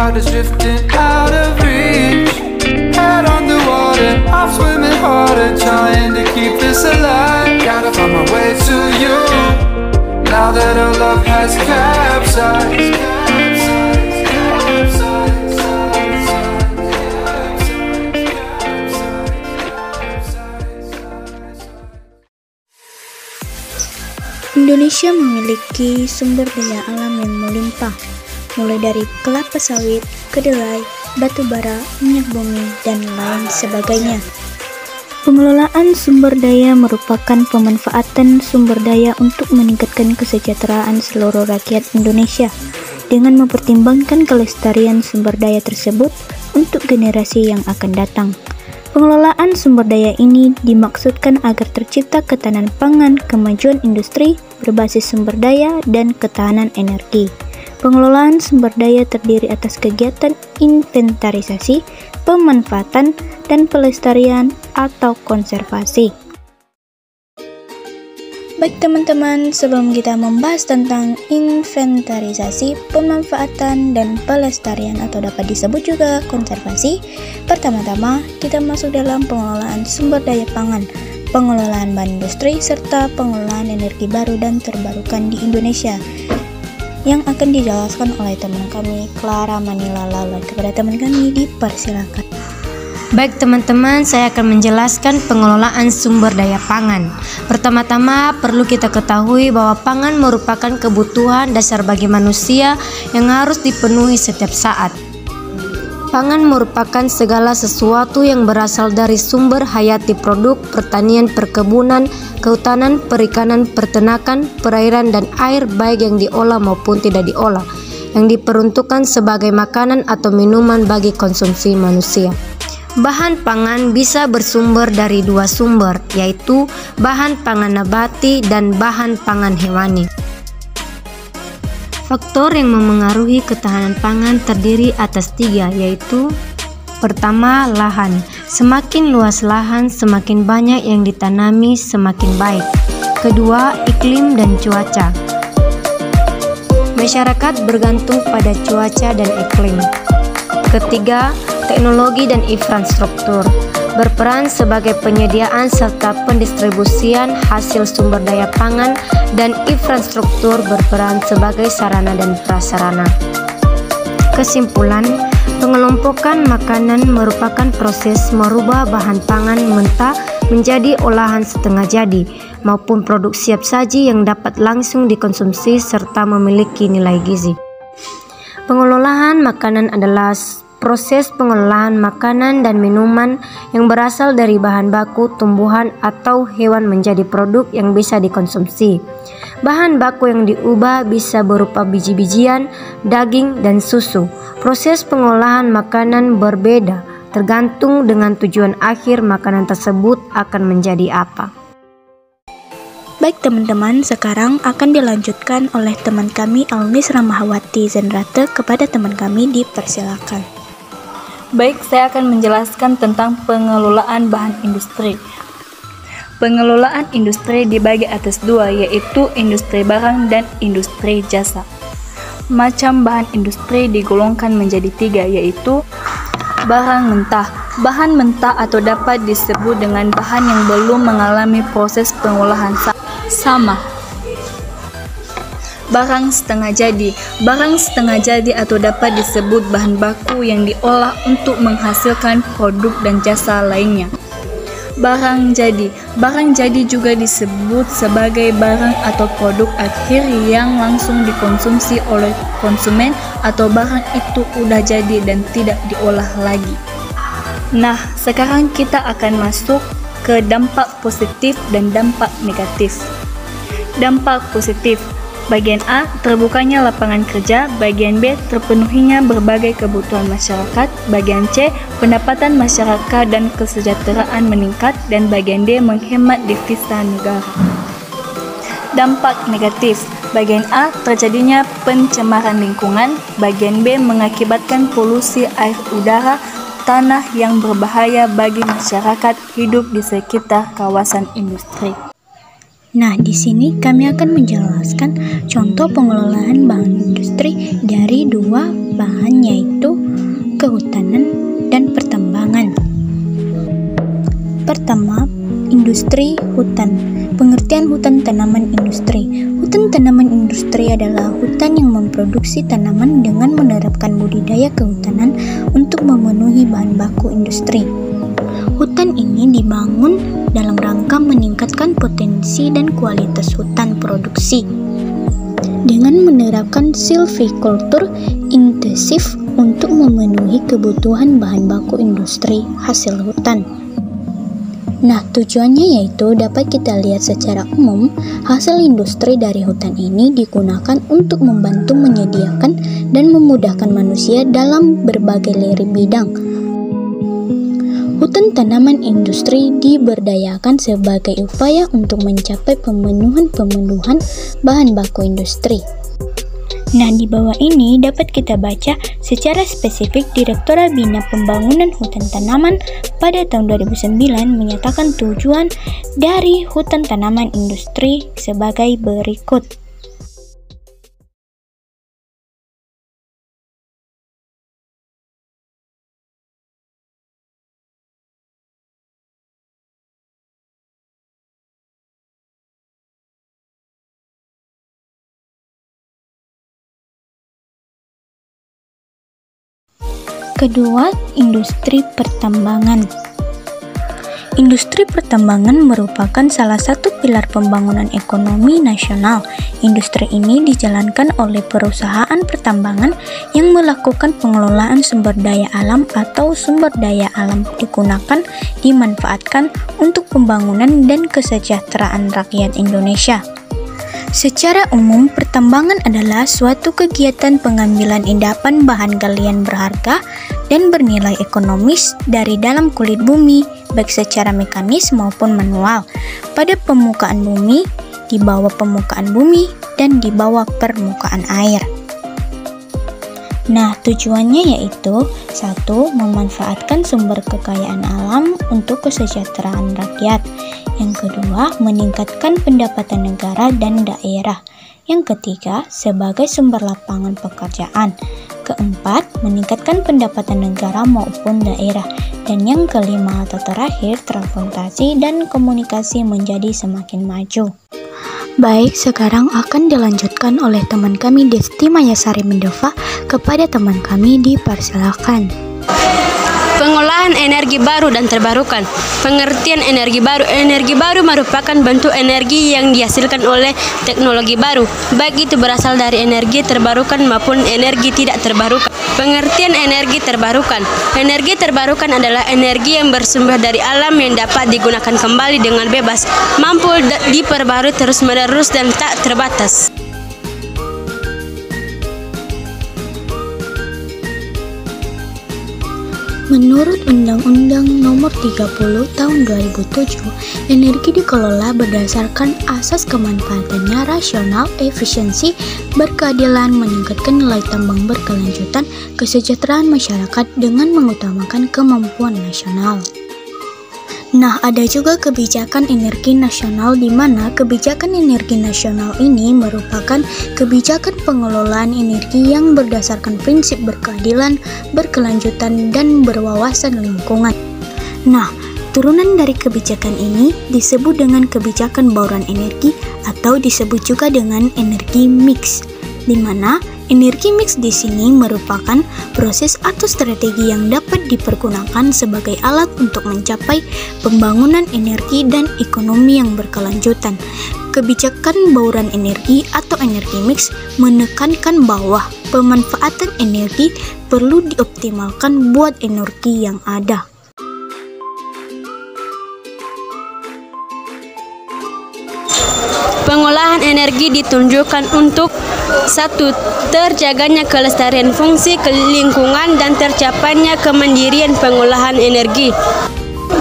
heart is drifting out of reach. Head on the water, I'm swimming harder, trying to keep this alive. Gotta find my way to you, now that our love has capsized. Indonesia memiliki sumber daya alam yang melimpah, mulai dari kelapa sawit, kedelai, batu bara, minyak bumi, dan lain sebagainya. Pengelolaan sumber daya merupakan pemanfaatan sumber daya untuk meningkatkan kesejahteraan seluruh rakyat Indonesia dengan mempertimbangkan kelestarian sumber daya tersebut untuk generasi yang akan datang. Pengelolaan sumber daya ini dimaksudkan agar tercipta ketahanan pangan, kemajuan industri berbasis sumber daya, dan ketahanan energi. Pengelolaan sumber daya terdiri atas kegiatan inventarisasi, pemanfaatan, dan pelestarian atau konservasi. Baik teman-teman, sebelum kita membahas tentang inventarisasi, pemanfaatan, dan pelestarian atau dapat disebut juga konservasi, pertama-tama kita masuk dalam pengelolaan sumber daya pangan, pengelolaan bahan industri, serta pengelolaan energi baru dan terbarukan di Indonesia yang akan dijelaskan oleh teman kami Clara Manila Laula. Kepada teman kami dipersilakan. Baik teman-teman, saya akan menjelaskan pengelolaan sumber daya pangan. Pertama-tama perlu kita ketahui bahwa pangan merupakan kebutuhan dasar bagi manusia yang harus dipenuhi setiap saat. Pangan merupakan segala sesuatu yang berasal dari sumber hayati produk pertanian, perkebunan, kehutanan, perikanan, peternakan, perairan, dan air baik yang diolah maupun tidak diolah, yang diperuntukkan sebagai makanan atau minuman bagi konsumsi manusia. Bahan pangan bisa bersumber dari dua sumber, yaitu bahan pangan nabati dan bahan pangan hewani. Faktor yang memengaruhi ketahanan pangan terdiri atas tiga, yaitu pertama, lahan. Semakin luas lahan, semakin banyak yang ditanami, semakin baik. Kedua, iklim dan cuaca. Masyarakat bergantung pada cuaca dan iklim. Ketiga, teknologi dan infrastruktur berperan sebagai penyediaan serta pendistribusian hasil sumber daya pangan, dan infrastruktur berperan sebagai sarana dan prasarana. Kesimpulan, pengelompokan makanan merupakan proses merubah bahan pangan mentah menjadi olahan setengah jadi maupun produk siap saji yang dapat langsung dikonsumsi serta memiliki nilai gizi. Pengelolaan makanan adalah proses pengelolaan makanan dan minuman yang berasal dari bahan baku tumbuhan atau hewan menjadi produk yang bisa dikonsumsi. Bahan baku yang diubah bisa berupa biji-bijian, daging, dan susu. Proses pengolahan makanan berbeda tergantung dengan tujuan akhir makanan tersebut akan menjadi apa. Baik teman-teman, sekarang akan dilanjutkan oleh teman kami Alnis Ramahawati Zenrate. Kepada teman kami dipersilakan. Baik, saya akan menjelaskan tentang pengelolaan bahan industri. Pengelolaan industri dibagi atas dua, yaitu industri barang dan industri jasa. Macam bahan industri digolongkan menjadi tiga, yaitu barang mentah. Bahan mentah atau dapat disebut dengan bahan yang belum mengalami proses pengolahan sama. Barang setengah jadi. Barang setengah jadi atau dapat disebut bahan baku yang diolah untuk menghasilkan produk dan jasa lainnya. Barang jadi. Barang jadi juga disebut sebagai barang atau produk akhir yang langsung dikonsumsi oleh konsumen atau barang itu udah jadi dan tidak diolah lagi. Nah, sekarang kita akan masuk ke dampak positif dan dampak negatif. Dampak positif. Bagian A, terbukanya lapangan kerja. Bagian B, terpenuhinya berbagai kebutuhan masyarakat. Bagian C, pendapatan masyarakat dan kesejahteraan meningkat. Dan bagian D, menghemat devisa negara. Dampak negatif. Bagian A, terjadinya pencemaran lingkungan. Bagian B, mengakibatkan polusi air udara, tanah yang berbahaya bagi masyarakat hidup di sekitar kawasan industri. Nah, di sini kami akan menjelaskan contoh pengelolaan bahan industri dari dua bahan, yaitu kehutanan dan pertambangan. Pertama, industri hutan. Pengertian hutan tanaman industri. Hutan tanaman industri adalah hutan yang memproduksi tanaman dengan menerapkan budidaya kehutanan untuk memenuhi bahan baku industri. Hutan ini dibangun dalam rangka meningkatkan potensi dan kualitas hutan produksi dengan menerapkan silvicultur intensif untuk memenuhi kebutuhan bahan baku industri hasil hutan. Nah, tujuannya yaitu dapat kita lihat secara umum, hasil industri dari hutan ini digunakan untuk membantu menyediakan dan memudahkan manusia dalam berbagai lini bidang. Hutan tanaman industri diberdayakan sebagai upaya untuk mencapai pemenuhan bahan baku industri. Nah, di bawah ini dapat kita baca secara spesifik Direktorat Bina Pembangunan Hutan Tanaman pada tahun 2009 menyatakan tujuan dari hutan tanaman industri sebagai berikut. Kedua, industri pertambangan. Industri pertambangan merupakan salah satu pilar pembangunan ekonomi nasional. Industri ini dijalankan oleh perusahaan pertambangan yang melakukan pengelolaan sumber daya alam atau sumber daya alam digunakan, dimanfaatkan untuk pembangunan dan kesejahteraan rakyat Indonesia. Secara umum, pertambangan adalah suatu kegiatan pengambilan endapan bahan galian berharga dan bernilai ekonomis dari dalam kulit bumi, baik secara mekanis maupun manual, pada permukaan bumi, di bawah permukaan bumi, dan di bawah permukaan air. Nah, tujuannya yaitu 1. Memanfaatkan sumber kekayaan alam untuk kesejahteraan rakyat. Yang kedua, meningkatkan pendapatan negara dan daerah. Yang ketiga, sebagai sumber lapangan pekerjaan. Keempat, meningkatkan pendapatan negara maupun daerah. Dan yang kelima atau terakhir, transportasi dan komunikasi menjadi semakin maju. Baik, sekarang akan dilanjutkan oleh teman kami Desti Mayasari Mendova. Kepada teman kami dipersilakan. Pengolahan energi baru dan terbarukan. Pengertian energi baru. Energi baru merupakan bentuk energi yang dihasilkan oleh teknologi baru, baik itu berasal dari energi terbarukan maupun energi tidak terbarukan. Pengertian energi terbarukan. Energi terbarukan adalah energi yang bersumber dari alam yang dapat digunakan kembali dengan bebas, mampu diperbarui terus-menerus dan tak terbatas. Menurut Undang-Undang Nomor 30 Tahun 2007, energi dikelola berdasarkan asas kemanfaatannya rasional, efisiensi, berkeadilan, meningkatkan nilai tambang berkelanjutan, kesejahteraan masyarakat dengan mengutamakan kemampuan nasional. Nah, ada juga kebijakan energi nasional, di mana kebijakan energi nasional ini merupakan kebijakan pengelolaan energi yang berdasarkan prinsip berkeadilan, berkelanjutan, dan berwawasan lingkungan. Nah, turunan dari kebijakan ini disebut dengan kebijakan bauran energi atau disebut juga dengan energi mix, di mana energi mix di sini merupakan proses atau strategi yang dapat dipergunakan sebagai alat untuk mencapai pembangunan energi dan ekonomi yang berkelanjutan. Kebijakan bauran energi atau energi mix menekankan bahwa pemanfaatan energi perlu dioptimalkan buat energi yang ada. Pengolahan energi ditunjukkan untuk 1. Terjaganya kelestarian fungsi lingkungan dan tercapainya kemandirian pengolahan energi.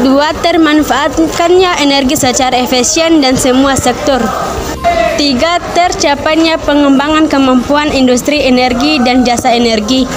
2. Termanfaatkannya energi secara efisien dan semua sektor. 3. Tercapainya pengembangan kemampuan industri energi dan jasa energi.